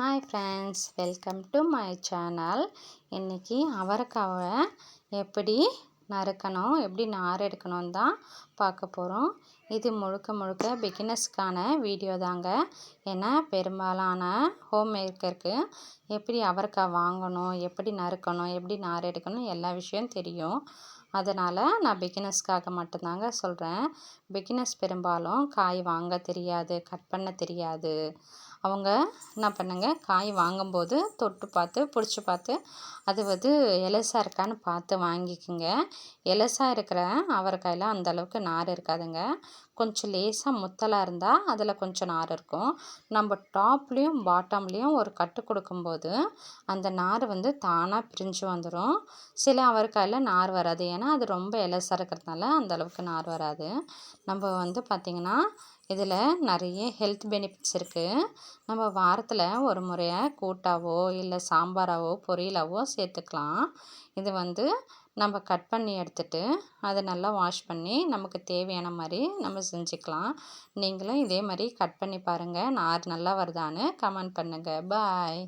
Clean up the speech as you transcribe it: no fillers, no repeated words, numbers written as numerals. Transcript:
Hi friends, welcome to my channel. இன்றைக்கி அவரைக்காவை எப்படி நறுக்கணும், எப்படி நார் எடுக்கணும் தான் பார்க்க போகிறோம். இது முழுக்க முழுக்க பிகினர்ஸ்க்கான வீடியோ தாங்க. ஏன்னா பெரும்பாலான ஹோம் மேக்கருக்கு எப்படி அவரைக்காய் வாங்கணும், எப்படி நறுக்கணும், எப்படி நார் எடுக்கணும் எல்லா விஷயம் தெரியும். அதனால் நான் பிகினர்ஸ்க்காக மட்டும்தாங்க சொல்கிறேன். பிகினர்ஸ் பெரும்பாலும் காய் வாங்க தெரியாது, கட் பண்ண தெரியாது. அவங்க என்ன பண்ணுங்க, காய் வாங்கும்போது தொட்டு பார்த்து பிடிச்சி பார்த்து அது எலசாக இருக்கான்னு பார்த்து வாங்கிக்கோங்க. எலசாக இருக்கிற அவரைக்காயில் அந்தளவுக்கு நார் இருக்காதுங்க. கொஞ்சம் லேசாக முத்தலாக இருந்தால் அதில் கொஞ்சம் நார் இருக்கும். நம்ம டாப்லேயும் பாட்டம்லேயும் ஒரு கட்டு கொடுக்கும்போது அந்த நார் தானாக பிரிஞ்சு வந்துடும். சில அவரைக்காயில் நார் வராது, ஏன்னா அது ரொம்ப எலசாக இருக்கிறதுனால அந்தளவுக்கு நார் வராது. நம்ம பார்த்திங்கன்னா இதில் நிறைய ஹெல்த் பெனிஃபிட்ஸ் இருக்குது. நம்ம வாரத்தில் ஒரு முறையை கூட்டாவோ இல்லை சாம்பாராவோ பொரியலாவோ சேர்த்துக்கலாம். இது நம்ம கட் பண்ணி எடுத்துகிட்டு அதை நல்லா வாஷ் பண்ணி நமக்கு தேவையான மாதிரி நம்ம செஞ்சுக்கலாம். நீங்களும் இதே மாதிரி கட் பண்ணி பாருங்கள். நார் நல்லா வருதான்னு கமெண்ட் பண்ணுங்கள். பாய்.